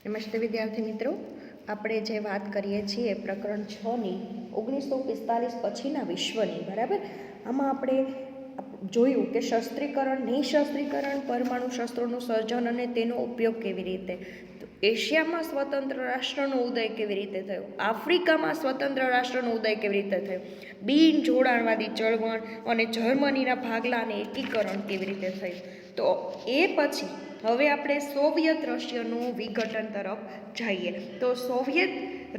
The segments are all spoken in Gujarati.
નમસ્તે વિદ્યાર્થી મિત્રો, આપણે જે વાત કરીએ છીએ પ્રકરણ 6ની 1945 પછીના વિશ્વની, બરાબર. આમાં આપણે જોયું કે શસ્ત્રીકરણ, નિઃશસ્ત્રીકરણ, પરમાણુ શસ્ત્રોનું સર્જન અને તેનો ઉપયોગ કેવી રીતે, એશિયામાં સ્વતંત્ર રાષ્ટ્રનો ઉદય કેવી રીતે થયો, આફ્રિકામાં સ્વતંત્ર રાષ્ટ્રનો ઉદય કેવી રીતે થયો, બિન જોડાણવાદી ચળવળ અને જર્મનીના ભાગલા અને એકીકરણ કેવી રીતે થયું. તો એ પછી હવે આપણે સોવિયત રશિયનનું વિઘટન તરફ જઈએ. તો સોવિયત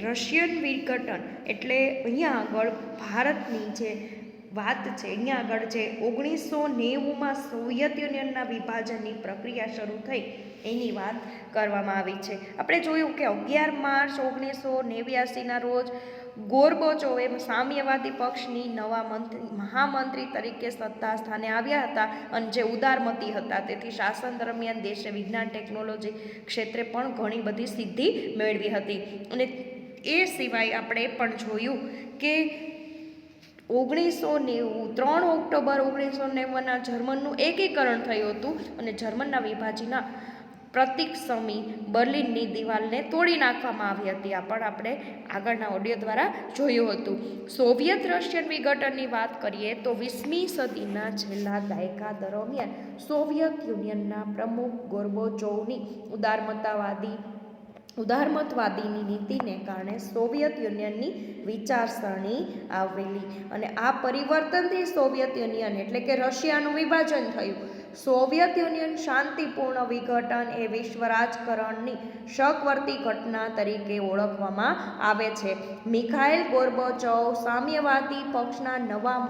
રશિયન વિઘટન એટલે અહીંયા આગળ ભારતની જે વાત છે, અહીંયા આગળ જે 1990માં સોવિયત યુનિયનના વિભાજનની પ્રક્રિયા શરૂ થઈ એની વાત કરવામાં આવી છે. આપણે જોયું કે 11 માર્ચ 1989ના રોજ ગોર્બોચોવે સામ્યવાદી પક્ષની નવા મહામંત્રી તરીકે સત્તા સ્થાને આવ્યા હતા અને જે ઉદારમતી હતા, તેથી શાસન દરમિયાન દેશે વિજ્ઞાન ટેકનોલોજી ક્ષેત્રે પણ ઘણી બધી સિદ્ધિ મેળવી હતી. અને એ સિવાય આપણે પણ જોયું કે 3 ઓક્ટોબર 1990ના જર્મનનું એકીકરણ થયું હતું અને જર્મનના વિભાજનના પ્રતીક સમી બર્લિનની દિવાલને તોડી નાખવામાં આવી હતી. આ પણ આપણે આગળના ઓડિયો દ્વારા જોયું હતું. સોવિયત રશિયન વિઘટનની વાત કરીએ તો 20મી સદીના છેલ્લા દાયકા દરમિયાન સોવિયત યુનિયનના પ્રમુખ ગોર્બોચોવની ઉદારમતવાદીની નીતિને કારણે સોવિયત યુનિયનની વિચારસરણી આવેલી અને આ પરિવર્તનથી સોવિયત યુનિયન એટલે કે રશિયાનું વિભાજન થયું. સોવિયત યુનિયન શાંતિપૂર્ણ વિઘટન એ વિશ્વ રાજકારણની શકવર્તી ઘટના તરીકે ઓળખવામાં આવે છે. મિખાઇલ ગોર્બોચોવ સામ્યવાદી પક્ષના નવા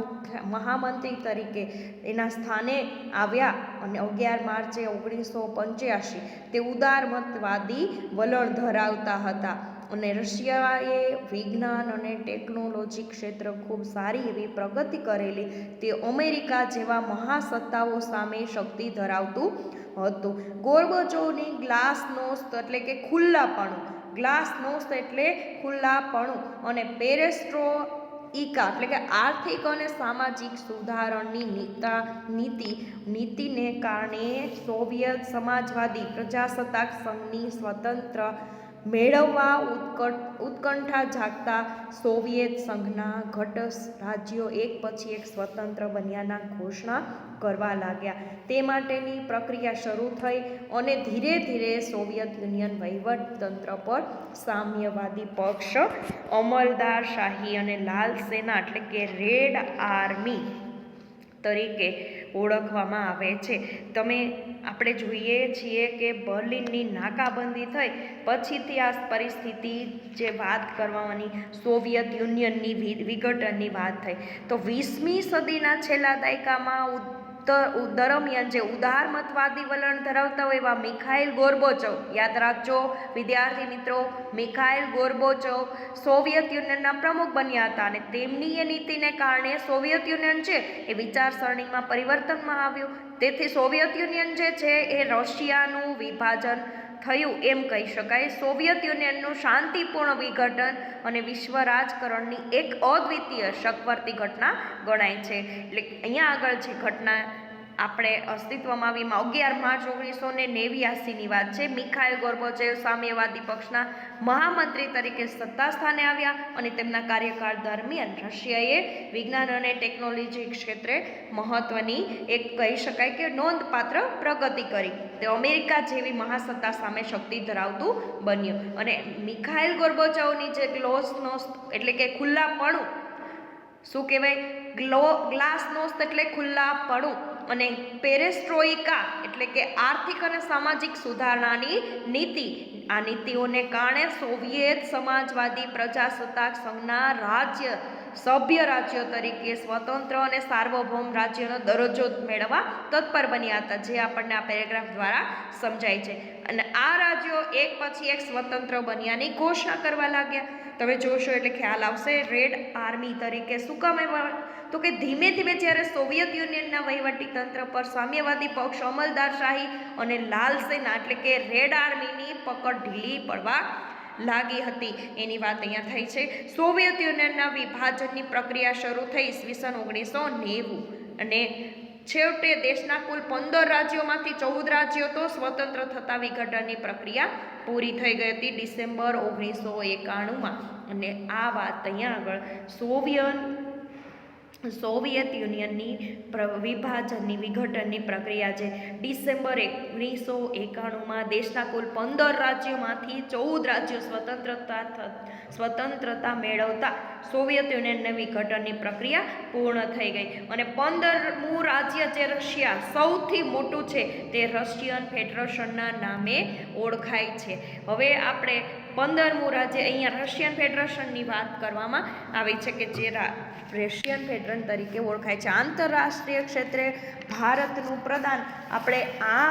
મહામંત્રી તરીકે એના સ્થાને આવ્યા અને 11 માર્ચે 1985 તે ઉદારમતવાદી વલણ ધરાવતા હતા અને રશિયાએ વિજ્ઞાન અને ટેકનોલોજી ક્ષેત્રે ખૂબ સારી એવી પ્રગતિ કરેલી. તે અમેરિકા જેવા મહાસત્તાઓ સામે શક્તિ ધરાવતું હતું. ગોર્બોચોવની ગ્લાસનોસ્ત એટલે કે ખુલ્લાપણું અને પેરેસ્ટ્રોઇકા એટલે કે આર્થિક અને સામાજિક સુધારણની નીતિને કારણે સોવિયત સમાજવાદી પ્રજાસત્તાક સંઘની સ્વતંત્ર મેળવવા ઉત્કંઠા જાગતા સોવિયેત સંઘના ઘટક રાજ્યો એક પછી એક સ્વતંત્ર બન્યાના ઘોષણા કરવા લાગ્યા. તે માટેની પ્રક્રિયા શરૂ થઈ અને ધીરે ધીરે સોવિયત યુનિયન વહીવટતંત્ર પર સામ્યવાદી પક્ષ, અમલદારશાહી અને લાલ સેના એટલે કે રેડ આર્મી તરીકે ઓળખવામાં આવે છે. આપણે જોઈએ છીએ કે બર્લિનની નાકાબંધી થઈ પછીથી આ પરિસ્થિતિ જે વાત કરવાની સોવિયત યુનિયનની વિઘટનની વાત થઈ. તો 20મી સદીના છેલ્લા દાયકામાં દરમિયાન જે ઉદારમતવાદી વલણ ધરાવતા હોય એવા મિખાઇલ ગોર્બોચોવ, યાદ રાખજો વિદ્યાર્થી મિત્રો, મિખાઇલ ગોર્બોચોવ સોવિયત યુનિયનના પ્રમુખ બન્યા હતા અને તેમની એ નીતિને કારણે સોવિયત યુનિયન છે એ વિચારસરણીમાં પરિવર્તનમાં આવ્યું. તેથી સોવિયત યુનિયન જે છે એ રશિયાનું વિભાજન થયું એમ કહી શકાય. સોવિયત યુનિયનનું શાંતિપૂર્ણ વિઘટન અને વિશ્વ રાજકારણની એક અદ્વિતીય શકવર્તી ઘટના ગણાય છે. એટલે અહીંયા આગળ જે ઘટના આપણે અસ્તિત્વમાં આવીમાં 11 માર્ચ 1989ની વાત છે. મિખાઇલ ગોર્બોચોવ સામ્યવાદી પક્ષના મહામંત્રી તરીકે સત્તા સ્થાને આવ્યા અને તેમના કાર્યકાળ દરમિયાન રશિયાએ વિજ્ઞાન અને ટેકનોલોજી ક્ષેત્રે મહત્વની એક કહી શકાય કે નોંધપાત્ર પ્રગતિ કરી. તે અમેરિકા જેવી મહાસત્તા સામે શક્તિ ધરાવતું બન્યું અને મિખાઇલ ગોર્બોચોવની જે ગ્લાસનોસ્ત એટલે કે ખુલ્લાપણું, શું કહેવાય, ગ્લાસનોસ્ત એટલે ખુલ્લાપણું અને પેરેસ્ટ્રોઇકા એટલે કે આર્થિક અને સામાજિક સુધારણાની નીતિ, આ નીતિઓને કારણે સોવિયેત સમાજવાદી પ્રજાસત્તાક સંઘના સભ્ય રાજ્યો તરીકે સ્વતંત્ર અને સાર્વભૌમ રાજ્યનો દરજ્જો મેળવવા તત્પર બન્યા હતા, જે આપણને આ પેરેગ્રાફ દ્વારા સમજાય છે. અને આ રાજ્યો એક પછી એક સ્વતંત્ર બન્યાની ઘોષણા કરવા લાગ્યા. તમે જોશો એટલે ખ્યાલ આવશે. રેડ આર્મી તરીકે શું કામ તો કે ધીમે ધીમે જ્યારે સોવિયત યુનિયનના વહીવટી તંત્ર પર સામ્યવાદી પક્ષ, અમલદારશાહી અને લાલ સેના એટલે કે રેડ આર્મીની પકડ ઢીલી પડવા લાગી હતી એની વાત અહીંયા થઈ છે. સોવિયત યુનિયનના વિભાજનની પ્રક્રિયા શરૂ થઈ ઈસવીસન 1990 અને છેવટે દેશના કુલ 15 રાજ્યોમાંથી 14 રાજ્યો તો સ્વતંત્ર થતા વિઘટનની પ્રક્રિયા પૂરી થઈ ગઈ હતી ડિસેમ્બર 1991માં. અને આ વાત અહીંયા આગળ સોવિયત યુનિયનની વિભાજનની વિઘટનની પ્રક્રિયા છે. ડિસેમ્બર 1991માં દેશના કુલ 15 રાજ્યોમાંથી 14 રાજ્યો સ્વતંત્રતા મેળવતા સોવિયત યુનિયનની વિઘટનની પ્રક્રિયા પૂર્ણ થઈ ગઈ. અને 15મું રાજ્ય જે રશિયા સૌથી મોટું છે તે રશિયન ફેડરેશનના નામે ઓળખાય છે. હવે આપણે 15મું રાજ્ય અહીંયા રશિયન ફેડરેશનની વાત કરવામાં આવી છે કે જે રશિયન ફેડરેશન તરીકે ઓળખાય છે. આંતરરાષ્ટ્રીય ક્ષેત્રે ભારતનું પ્રદાન આપણે આ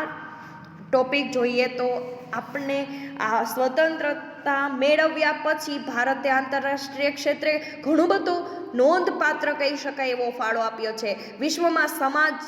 ટોપિક જોઈએ તો આપણે આ સ્વતંત્રતા મેળવ્યા પછી ભારતે આંતરરાષ્ટ્રીય ક્ષેત્રે ઘણું બધું નોંધપાત્ર કહી શકાય એવો ફાળો આપ્યો છે. વિશ્વમાં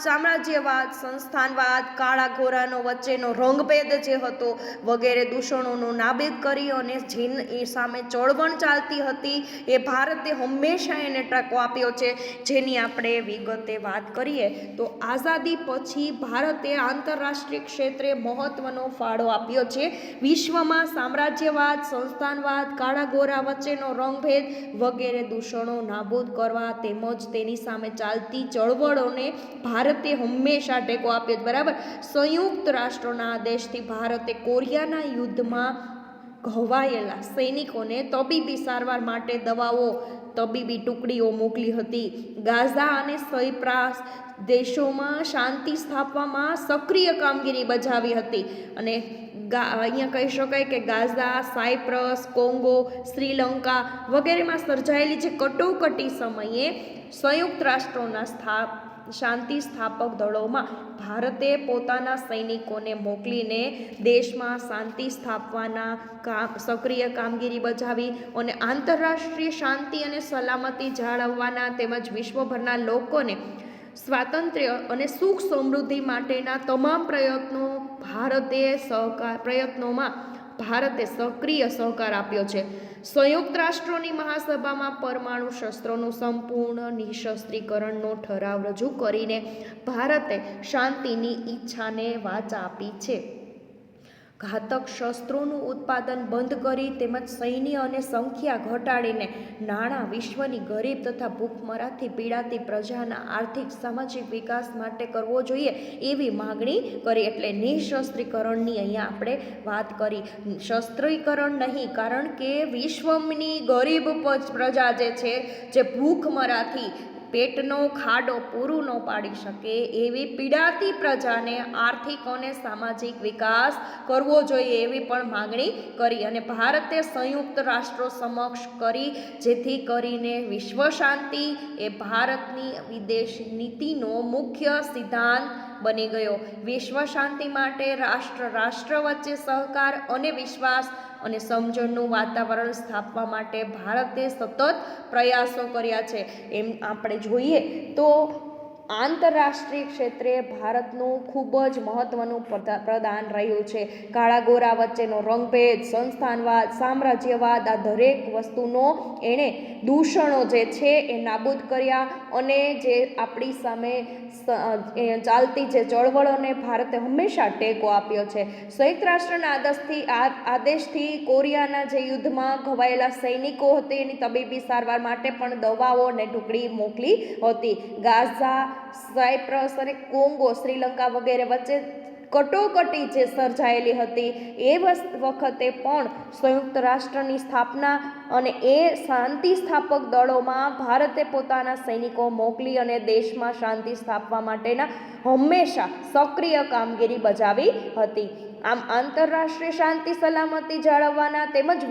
સામ્રાજ્યવાદ, સંસ્થાનવાદ, કાળા ઘોરાનો વચ્ચેનો રંગભેદ જે હતો વગેરે દૂષણોનું નાબૂદ કરી અને જેની સામે ચળવળ ચાલતી હતી એ ભારતે હંમેશા એને ટેકો આપ્યો છે. જેની આપણે વિગતે વાત કરીએ તો આઝાદી પછી ભારતે આંતરરાષ્ટ્રીય ક્ષેત્રે મહત્વનો ફાળો આપ્યો છે. વિશ્વમાં સામ્રાજ્યવાદ, સંસ્થાનવાદ, કાળા ગોરા વચ્ચેનો રંગભેદ વગેરે દૂષણો નાબૂદ કરવા તેમજ તેની સામે ચાલતી ચળવળોને ભારતે હંમેશા ટેકો આપ્યો. બરાબર. સંયુક્ત રાષ્ટ્રોના આદેશથી ભારતે કોરિયાના યુદ્ધમાં ઘવાયેલા સૈનિકોને તબીબી સારવાર માટે દવાઓ, તબીબી ટુકડીઓ મોકલી હતી. ગાઝા અને સાયપ્રસ દેશોમાં શાંતિ સ્થાપવામાં સક્રિય કામગીરી બજાવી હતી. અને અહીંયા કહી શકાય કે ગાઝા, સાયપ્રસ, કોંગો, શ્રીલંકા વગેરેમાં સર્જાયેલી જે કટોકટી સમયે સંયુક્ત રાષ્ટ્રોના શાંતિ સ્થાપક દળોમાં ભારતે પોતાના સૈનિકોને મોકલીને દેશમાં શાંતિ સ્થાપવાના સક્રિય કામગીરી બજાવી અને આંતરરાષ્ટ્રીય શાંતિ અને સલામતી જાળવવાના તેમજ વિશ્વભરના લોકોને સ્વાતંત્ર્ય અને સુખ સમૃદ્ધિ માટેના તમામ પ્રયત્નોમાં ભારતે સક્રિય સહકાર આપ્યો છે. સંયુક્ત રાષ્ટ્રોની મહાસભામાં પરમાણુ શસ્ત્રોનું સંપૂર્ણ નિઃશસ્ત્રીકરણનો ઠરાવ રજૂ કરીને ભારતે શાંતિની ઈચ્છાને વાચા આપી છે. ઘાતક શસ્ત્રોનું ઉત્પાદન બંધ કરી તેમજ સૈન્ય અને સંખ્યા ઘટાડીને નાણાં વિશ્વની ગરીબ તથા ભૂખમરાથી પીડાતી પ્રજાના આર્થિક સામાજિક વિકાસ માટે કરવો જોઈએ એવી માગણી કરી. એટલે નિઃશસ્ત્રીકરણની અહીંયા આપણે વાત કરી. શસ્ત્રીકરણ નહીં, કારણ કે વિશ્વની ગરીબ પ્રજા જે છે જે ભૂખમરાથી પેટનો ખાડો પૂરું ન પાડી શકે એવી પીડાતી પ્રજાને આર્થિક અને સામાજિક વિકાસ કરવો જોઈએ એવી પણ માગણી કરી. અને ભારતે સંયુક્ત રાષ્ટ્રો સમક્ષ કરી જેથી કરીને વિશ્વ શાંતિ એ ભારતની વિદેશ નીતિનો મુખ્ય સિદ્ધાંત બની ગયો. વિશ્વ શાંતિ માટે રાષ્ટ્ર વચ્ચે સહકાર અને વિશ્વાસ અને સમજણનું વાતાવરણ સ્થાપવા માટે ભારતે સતત પ્રયાસો કર્યા છે. એમ આપણે જોઈએ તો આંતરરાષ્ટ્રીય ક્ષેત્રે ભારતનું ખૂબ જ મહત્વનું પ્રદાન રહ્યું છે. કાળા ગોરા વચ્ચેનો રંગભેદ, સંસ્થાનવાદ, સામ્રાજ્યવાદ આ દરેક વસ્તુનો એણે દૂષણો જે છે એ નાબૂદ કર્યા અને જે આપણી સામે ચાલતી જે ચળવળોને ભારતે હંમેશા ટેકો આપ્યો છે. સંયુક્ત રાષ્ટ્રના આદેશથી કોરિયાના જે યુદ્ધમાં ઘવાયેલા સૈનિકો હતી એની તબીબી સારવાર માટે પણ દવાઓ અને ટુકડી મોકલી હતી. ગાઝા, સાયપ્રસ અને કોંગો, શ્રીલંકા વગેરે વચ્ચે કટોકટી જે સર્જાયેલી હતી એ વખતે પણ સંયુક્ત રાષ્ટ્રની સ્થાપના અને એ શાંતિ સ્થાપક દળોમાં ભારતે પોતાના સૈનિકો મોકલી અને દેશમાં શાંતિ સ્થાપવા માટેના હંમેશા સક્રિય કામગીરી બજાવી હતી. આમ આંતરરાષ્ટ્રીય શાંતિ સલામતી જાળવવાના તેમજ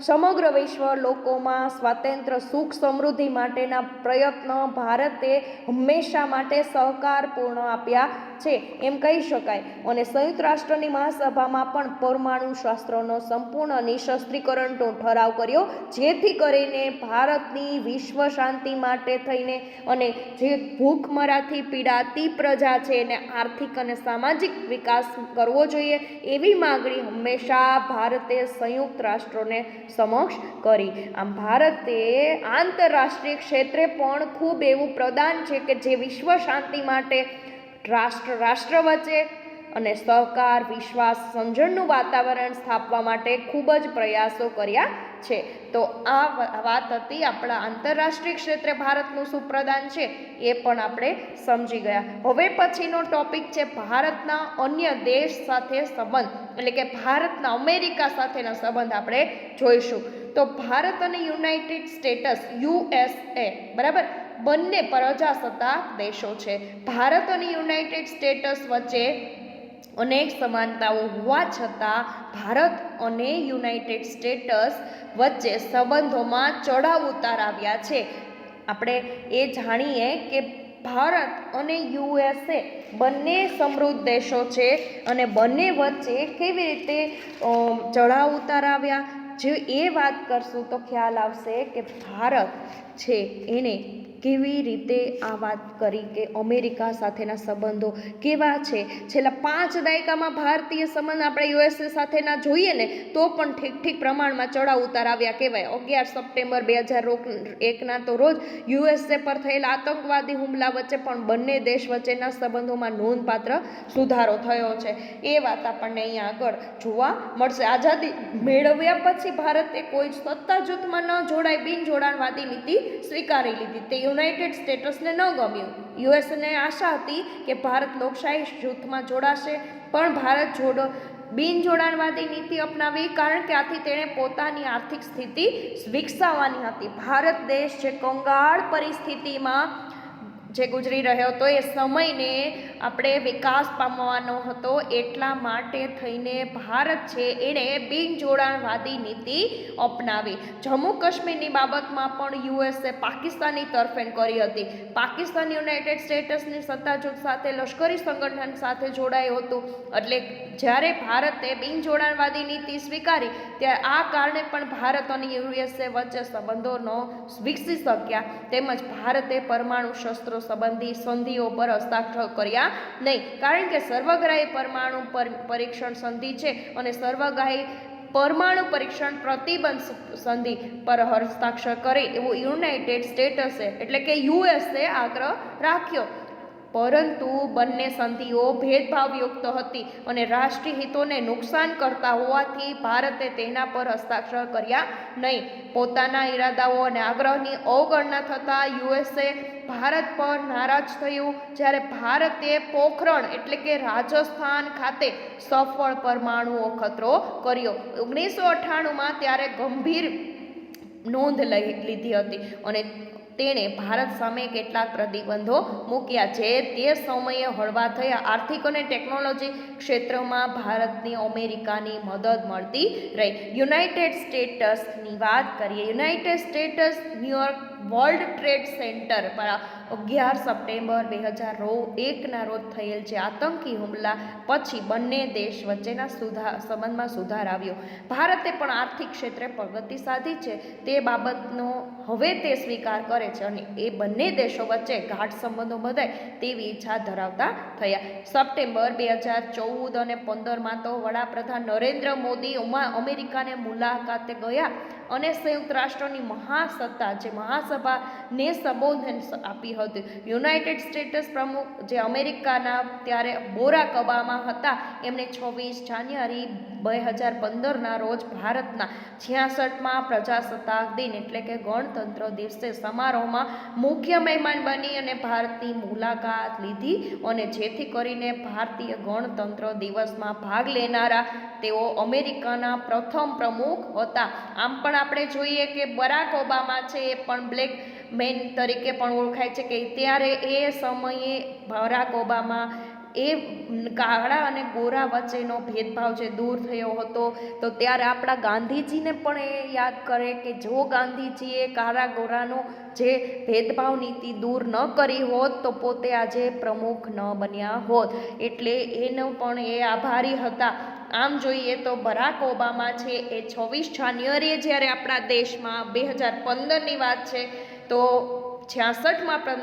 સમગ્ર વિશ્વ લોકોમાં સ્વાતંત્ર્ય, સુખ, સમૃદ્ધિ માટેના પ્રયત્નો ભારતે હંમેશા માટે સહકારપૂર્ણ આપ્યા છે એમ કહી શકાય. અને સંયુક્ત રાષ્ટ્રની મહાસભામાં પણ પરમાણુ શસ્ત્રોનો સંપૂર્ણ નિઃશસ્ત્રીકરણનો ઠરાવ કર્યો જેથી કરીને ભારતની વિશ્વ શાંતિ માટે થઈને અને જે ભૂખમરાથી પીડાતી પ્રજા છે એને આર્થિક અને સામાજિક વિકાસ કરવો જોઈએ એવી માગણી હંમેશા ભારતે સંયુક્ત રાષ્ટ્રોને સમક્ષ કરી. આમ ભારતે આંતરરાષ્ટ્રીય ક્ષેત્રે પણ ખૂબ એવું પ્રદાન છે કે જે વિશ્વ શાંતિ માટે રાષ્ટ્ર વચ્ચે અને સહકાર, વિશ્વાસ, સમજણનું વાતાવરણ સ્થાપવા માટે ખૂબ જ પ્રયાસો કર્યા છે. તો આ વાત હતી આપણા આંતરરાષ્ટ્રીય ક્ષેત્રે ભારતનું શું પ્રદાન છે એ પણ આપણે સમજી ગયા. હવે પછીનો ટોપિક છે ભારતના અન્ય દેશ સાથે સંબંધ, એટલે કે ભારતના અમેરિકા સાથેના સંબંધ આપણે જોઈશું. તો ભારત અને યુનાઇટેડ સ્ટેટ્સ USA, બરાબર, બંને પ્રજાસત્તાક દેશો છે. ભારત અને યુનાઇટેડ સ્ટેટ્સ વચ્ચે અનેક સમાનતાઓ હોવા છતાં ભારત અને યુનાઇટેડ સ્ટેટ્સ વચ્ચે સંબંધોમાં ચઢાવ ઉતાર આવ્યા છે. આપણે એ જાણીએ કે ભારત અને USA બંને સમૃદ્ધ દેશો છે અને બંને વચ્ચે કેવી રીતે ચઢાવ ઉતાર આવ્યા, જો એ વાત કરશું તો ખ્યાલ આવશે કે ભારત છે એણે કેવી રીતે આ વાત કરી કે અમેરિકા સાથેના સંબંધો કેવા છે. છેલ્લા 5 દાયકામાં ભારતીય સંબંધ આપણે USA સાથેના જોઈએ ને તો પણ ઠીક ઠીક પ્રમાણમાં ચઢાવ ઉતાર આવ્યા કહેવાય. 11 સપ્ટેમ્બર 2001ના તો રોજ USA પર થયેલા આતંકવાદી હુમલા વચ્ચે પણ બંને દેશ વચ્ચેના સંબંધોમાં નોંધપાત્ર સુધારો થયો છે. એ વાત આપણને અહીંયા આગળ જોવા મળશે. આઝાદી મેળવ્યા પછી ભારતે કોઈ સત્તા જૂથમાં ન જોડાય બિનજોડાણવાદી નીતિ સ્વીકારી લીધી. તે યુનાઇટેડ સ્ટેટ્સને ન ગમ્યું. યુએસને આશા હતી કે ભારત લોકશાહી જૂથમાં જોડાશે, પણ ભારત બિનજોડાણવાદી નીતિ અપનાવી, કારણ કે આથી તેણે પોતાની આર્થિક સ્થિતિ વિકસાવવાની હતી. ભારત દેશ જે કંગાળ પરિસ્થિતિમાં જે ગુજરી રહ્યો હતો એ સમયને આપણે વિકાસ પામવાનો હતો, એટલા માટે થઈને ભારત છે એણે બિનજોડાણવાદી નીતિ અપનાવી. જમ્મુ કાશ્મીરની બાબતમાં પણ USA પાકિસ્તાની તરફેણ કરી હતી. પાકિસ્તાન યુનાઇટેડ સ્ટેટ્સની સત્તા જૂથ સાથે લશ્કરી સંગઠન સાથે જોડાયું હતું. એટલે જ્યારે ભારતે બિનજોડાણવાદી નીતિ સ્વીકારી ત્યારે આ કારણે પણ ભારત અને USA વચ્ચે સંબંધો ન વિકસી શક્યા, તેમજ ભારતે પરમાણુ શસ્ત્રો સંબંધી સંધિઓ પર હસ્તાક્ષર કર્યા નહીં, કારણ કે સર્વગ્રાહી પરમાણુ પરીક્ષણ સંધિ છે અને સર્વગ્રાહી પરમાણુ પરીક્ષણ પ્રતિબંધ સંધિ પર હસ્તાક્ષર કરે એવું યુનાઇટેડ સ્ટેટ્સે એટલે કે USA આગ્રહ રાખ્યો. પરંતુ બંને સંધિઓ ભેદભાવયુક્ત હતી અને રાષ્ટ્રીય હિતોને નુકસાન કરતા હોવાથી ભારતે તેના પર હસ્તાક્ષર કર્યા નહીં. પોતાના ઈરાદાઓ અને આગ્રહની અવગણના થતાં USA ભારત પર નારાજ થયું. જ્યારે ભારતે પોખરણ એટલે કે રાજસ્થાન ખાતે સફળ પરમાણુ અખતરો કર્યો 1998માં, ત્યારે ગંભીર નોંધ લીધી હતી અને તેણે ભારત સામે કેટલાક પ્રતિબંધો મૂક્યા છે. તે સમયે હળવા થયા. આર્થિક અને ટેકનોલોજી ક્ષેત્રમાં ભારતની અમેરિકાની મદદ મળતી રહી. યુનાઇટેડ સ્ટેટ્સની વાત કરીએ. United states New York world trade centre પર 11 સપ્ટેમ્બર 2001ના રોજ થયેલ છે આતંકી હુમલા પછી બંને દેશ વચ્ચેના સંબંધમાં સુધાર આવ્યો. ભારતે પણ આર્થિક ક્ષેત્રે પ્રગતિ સાધી છે તે બાબતનો હવે તે સ્વીકાર કરે છે અને એ બંને દેશો વચ્ચે ગાઢ સંબંધો બંધાય તેવી ઈચ્છા ધરાવતા થયા. સપ્ટેમ્બર 2014 અને 2015માં તો વડાપ્રધાન નરેન્દ્ર મોદી અમેરિકાને મુલાકાતે ગયા અને સંયુક્ત રાષ્ટ્રોની મહાસભાને સંબોધન આપી હતી. યુનાઇટેડ સ્ટેટ્સ પ્રમુખ જે અમેરિકાના ત્યારે બરાક ઓબામા હતા, એમણે 26 જાન્યુઆરી 2015ના રોજ ભારતના 66માં પ્રજાસત્તાક દિન એટલે કે ગણતંત્ર દિવસે સમારોહમાં મુખ્ય મહેમાન બની અને ભારતની મુલાકાત લીધી અને જેથી કરીને ભારતીય ગણતંત્ર દિવસમાં ભાગ લેનારા તેઓ અમેરિકાના પ્રથમ પ્રમુખ હતા. આમ પણ આપણે જોઈએ કે બરાક ઓબામા છે એ પણ બ્લેક મેન તરીકે પણ ઓળખાય છે કે ત્યારે એ સમયે બરાક ઓબામા એ કાળા અને ગોરા વચ્ચેનો ભેદભાવ જે દૂર થયો હતો, તો ત્યારે આપણા ગાંધીજીને પણ એ યાદ કરે કે જો ગાંધીજીએ કાળા ગોરાનો જે ભેદભાવ નીતિ દૂર ન કરી હોત તો પોતે આજે પ્રમુખ ન બન્યા હોત, એટલે એનો પણ એ આભારી હતા. આમ જોઈએ તો બરાક ઓબામા છે એ 26 જાન્યુઆરીએ જ્યારે આપણા દેશમાં 2015ની વાત છે તો 66માં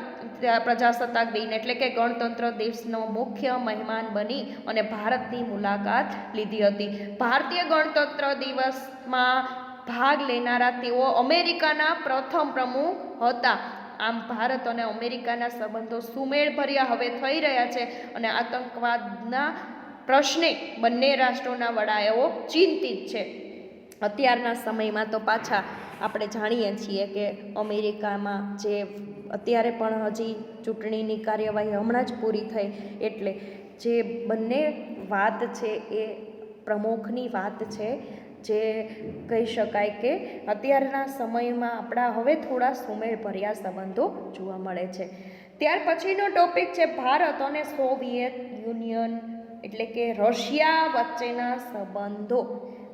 પ્રજાસત્તાક દિન એટલે કે ગણતંત્ર દિવસનો મુખ્ય મહેમાન બની અને ભારતની મુલાકાત લીધી હતી. ભારતીય ગણતંત્ર દિવસમાં ભાગ લેનારા તેઓ અમેરિકાના પ્રથમ પ્રમુખ હતા. આમ ભારત અને અમેરિકાના સંબંધો સુમેળભર્યા હવે થઈ રહ્યા છે અને આતંકવાદના પ્રશ્ને બંને રાષ્ટ્રોના વડાઓ ચિંતિત છે. અત્યારના સમયમાં તો પાછા આપણે જાણીએ છીએ કે અમેરિકામાં જે અત્યારે પણ હજી ચૂંટણીની કાર્યવાહી હમણાં જ પૂરી થઈ, એટલે જે બંને વાત છે એ પ્રમુખની વાત છે, જે કહી શકાય કે અત્યારના સમયમાં આપણા હવે થોડા સુમેળભર્યા સંબંધો જોવા મળે છે. ત્યાર પછીનો ટોપિક છે ભારત અને સોવિયત યુનિયન એટલે કે રશિયા વચ્ચેના સંબંધો.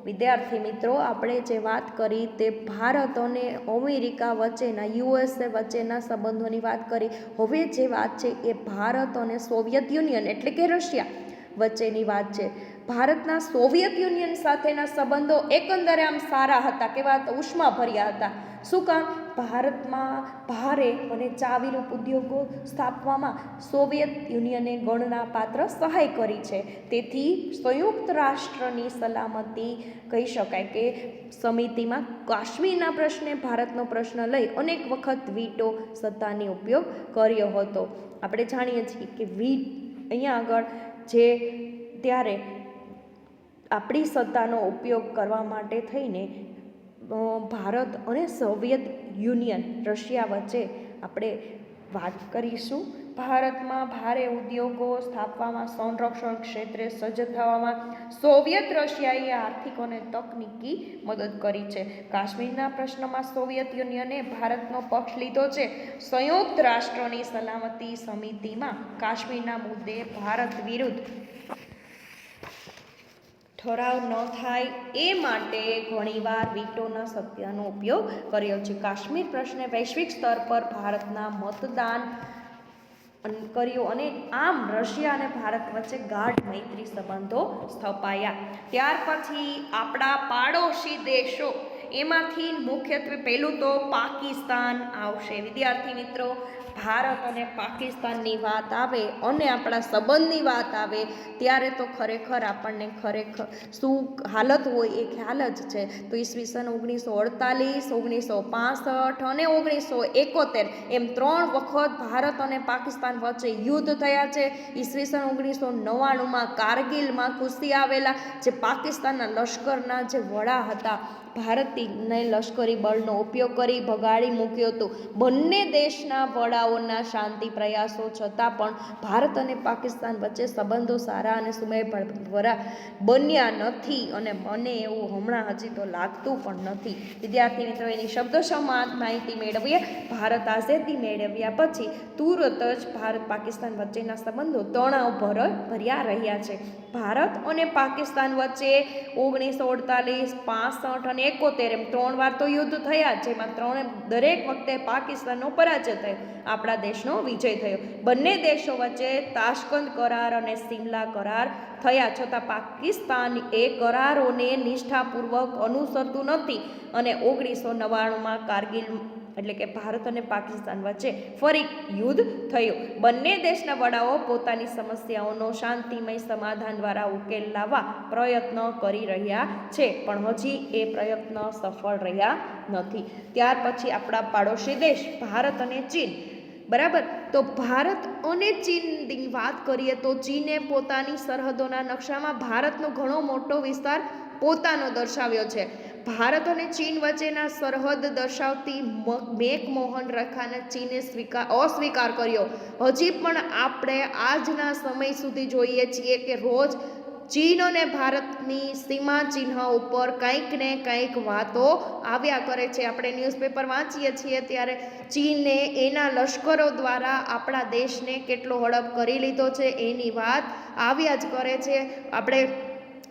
વિદ્યાર્થી મિત્રો, આપણે જે વાત કરી તે ભારત અને અમેરિકા વચ્ચેના યુએસએ વચ્ચેના સંબંધોની વાત કરી. હવે જે વાત છે એ ભારત અને સોવિયત યુનિયન એટલે કે રશિયા વચ્ચેની વાત છે. ભારતના સોવિયત યુનિયન સાથેના સંબંધો એકંદરે આમ સારા હતા, કેવા હતા? ઉષ્માભર્યા હતા. શું કામ? ભારતમાં ભારે અને ચાવીરૂપ ઉદ્યોગો સ્થાપવામાં સોવિયત યુનિયને ગણના પાત્ર સહાય કરી છે. તેથી સંયુક્ત રાષ્ટ્રની સલામતી કહી શકાય કે સમિતિમાં કાશ્મીરના પ્રશ્ને ભારતનો પ્રશ્ન લઈ અનેક વખત વીટો સત્તાની ઉપયોગ કર્યો હતો. આપણે જાણીએ છીએ કે અહીંયા આગળ જે ત્યારે આપણી સત્તાનો ઉપયોગ કરવા માટે થઈને ભારત અને સોવિયત યુનિયન રશિયા વચ્ચે આપણે વાત કરીશું. ભારતમાં ભારે ઉદ્યોગો સ્થાપવામાં, સંરક્ષણ ક્ષેત્રે સજ્જ થવામાં સોવિયત રશિયાએ આર્થિક અને તકનીકી મદદ કરી છે. કાશ્મીરના પ્રશ્નમાં સોવિયત યુનિયને ભારતનો પક્ષ લીધો છે. સંયુક્ત રાષ્ટ્રોની સલામતી સમિતિમાં કાશ્મીરના મુદ્દે ભારત વિરુદ્ધ ઠરાવ ન થાય એ માટે ઘણીવાર વીટોના સત્તાનો ઉપયોગ કર્યો છે. કાશ્મીર પ્રશ્ને વૈશ્વિક સ્તર પર ભારતના મતદાન કર્યું અને આમ રશિયા અને ભારત વચ્ચે ગાઢ મૈત્રી સંબંધો સ્થપાયા. ત્યાર પછી આપણા પાડોશી દેશો, એમાંથી મુખ્યત્વે પહેલું તો પાકિસ્તાન આવશે. વિદ્યાર્થી મિત્રો, ભારત અને પાકિસ્તાનની વાત આવે અને આપણા સંબંધની વાત આવે ત્યારે તો ખરેખર આપણને ખરેખર શું હાલત હોય એ ખ્યાલ જ છે. તો ઈસવીસન 1948, 1965 અને 1971 એમ 3 વખત ભારત અને પાકિસ્તાન વચ્ચે યુદ્ધ થયા છે. ઈસવીસન 1999માં કારગિલમાં ઘૂસી આવેલા જે પાકિસ્તાનના લશ્કરના જે વડા હતા, ભારતને લશ્કરી બળનો ઉપયોગ કરી ભગાડી મૂક્યું હતું. બંને દેશના વડાઓના શાંતિ પ્રયાસો છતાં પણ ભારત અને પાકિસ્તાન વચ્ચે સંબંધો સારા અને સુમેળભર્યા બન્યા નથી અને મને એવું હમણાં હજી તો લાગતું પણ નથી. વિદ્યાર્થી મિત્રો, એની શબ્દોશમાં માહિતી મેળવીએ. ભારત આઝાદી મેળવ્યા પછી તુરત જ ભારત પાકિસ્તાન વચ્ચેના સંબંધો તણાવ ભર્યા રહ્યા છે. ભારત અને પાકિસ્તાન વચ્ચે 1948, 65 અને 71 એમ 3 વાર તો યુદ્ધ થયા, જેમાં દરેક વખતે પાકિસ્તાનનો પરાજય થયો, આપણા દેશનો વિજય થયો. બંને દેશો વચ્ચે તાશ્કંદ કરાર અને સિમલા કરાર થયા, છતાં પાકિસ્તાન એ કરારોને નિષ્ઠાપૂર્વક અનુસરતું નથી અને 1999માં કારગિલ એટલે કે ભારત અને પાકિસ્તાન વચ્ચે ફરી યુદ્ધ થયું. બંને દેશના વડાઓ પોતાની સમસ્યાઓનો શાંતિમય સમાધાન દ્વારા ઉકેલ લાવવા પ્રયત્ન કરી રહ્યા છે, પણ હજી એ પ્રયત્ન સફળ રહ્યા નથી. ત્યાર પછી આપણા પાડોશી દેશ ભારત અને ચીન. બરાબર, તો ભારત અને ચીનની વાત કરીએ તો ચીને પોતાની સરહદોના નકશામાં ભારતનો ઘણો મોટો વિસ્તાર પોતાનો દર્શાવ્યો છે. ભારત અને ચીન વચ્ચેના સરહદ દર્શાવતી મેકમોહન રેખાને ચીને અસ્વીકાર કર્યો. હજી પણ આપણે આજના સમય સુધી જોઈએ છીએ કે રોજ ચીન અને ભારતની સીમા ચિહ્ન ઉપર કંઈક ને કંઈક વાતો આવ્યા કરે છે. આપણે ન્યૂઝપેપર વાંચીએ છીએ ત્યારે ચીને એના લશ્કરો દ્વારા આપણા દેશને કેટલો હડપ કરી લીધો છે એની વાત આવ્યા જ કરે છે. આપણે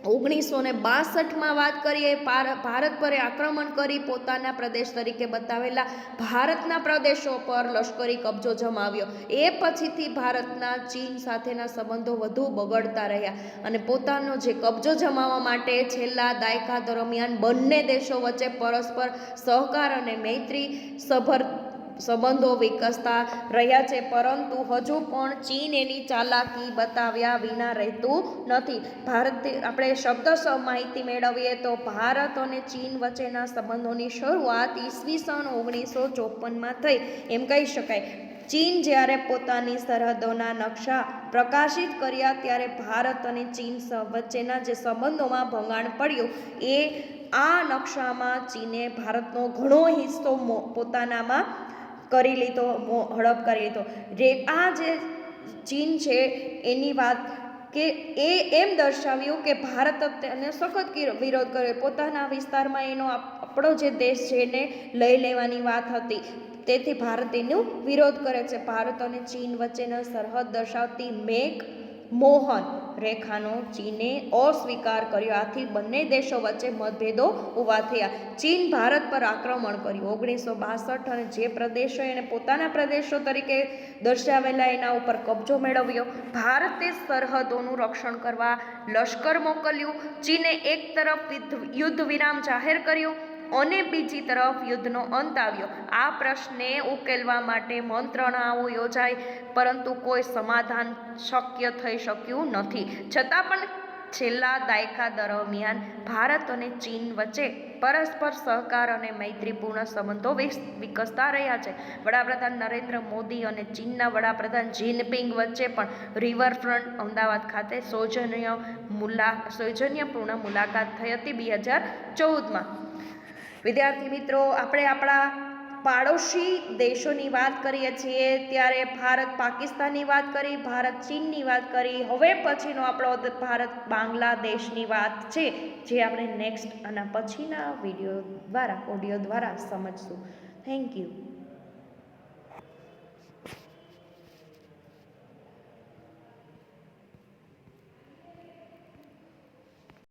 1962માં વાત કરીએ, ભારત પર આક્રમણ કરી પોતાના પ્રદેશ તરીકે બતાવેલા ભારતના પ્રદેશો પર લશ્કરી કબજો જમાવ્યો. એ પછીથી ભારતના ચીન સાથેના સંબંધો વધુ બગડતા રહ્યા અને પોતાનો જે કબજો જમાવવા માટે છેલ્લા દાયકા દરમિયાન બંને દેશો વચ્ચે પરસ્પર સહકાર અને મૈત્રી સભર સંબંધો વિકસતા રહ્યા છે, પરંતુ હજુ પણ ચીન એની ચાલાકી બતાવ્યા વિના રહેતું નથી. આપણે શબ્દશ માહિતી મેળવીએ તો ભારત અને ચીન વચ્ચેના સંબંધોની શરૂઆત ઈસવીસન 1954માં થઈ એમ કહી શકાય. ચીન જ્યારે પોતાની સરહદોના નકશા પ્રકાશિત કર્યા ત્યારે ભારત અને ચીન વચ્ચેના જે સંબંધોમાં ભંગાણ પડ્યું એ આ નકશામાં ચીને ભારતનો ઘણો હિસ્સો પોતાનામાં કરી લીધો, હડપ કરી લીધો. આ જે ચીન છે એની વાત કે એ એમ દર્શાવ્યું કે ભારત તેને સખત વિરોધ કર્યો, પોતાના વિસ્તારમાં એનો આપણો જે દેશ છે એને લઈ લેવાની વાત હતી, તેથી ભારત એનો વિરોધ કરે છે. ભારત અને ચીન વચ્ચેનો સરહદ દર્શાવતી મેક મોહન રેખાનો ચીને અસ્વીકાર કર્યો. આથી બંને દેશો વચ્ચે મતભેદો ઊભા થયા. ચીન ભારત પર આક્રમણ કર્યું 1962 અને જે પ્રદેશો એને પોતાના પ્રદેશો તરીકે દર્શાવેલા એના ઉપર કબજો મેળવ્યો. ભારતે સરહદોનું રક્ષણ કરવા લશ્કર મોકલ્યું. ચીને એક તરફ યુદ્ધ વિરામ જાહેર કર્યું અને બીજી તરફ યુદ્ધનો અંત આવ્યો. આ પ્રશ્ને ઉકેલવા માટે મંત્રણાઓ યોજાઈ, પરંતુ કોઈ સમાધાન શક્ય થઈ શક્યું નથી. છતાં પણ છેલ્લા દાયકા દરમિયાન ભારત અને ચીન વચ્ચે પરસ્પર સહકાર અને મૈત્રીપૂર્ણ સંબંધો વિકસતા રહ્યા છે. વડાપ્રધાન નરેન્દ્ર મોદી અને ચીનના વડાપ્રધાન જિનપિંગ વચ્ચે પણ રિવરફ્રન્ટ અમદાવાદ ખાતે સૌજન્યપૂર્ણ મુલાકાત થઈ હતી 2014માં. વિદ્યાર્થી મિત્રો, આપણે આપણા પાડોશી દેશોની વાત કરીએ છીએ ત્યારે ભારત પાકિસ્તાનની વાત કરી, ભારત ચીનની વાત કરી. હવે પછીનો આપણો ભારત બાંગ્લાદેશની વાત છે, જે આપણે નેક્સ્ટ આના પછીના વિડીયો દ્વારા ઓડિયો દ્વારા સમજશું. Thank you.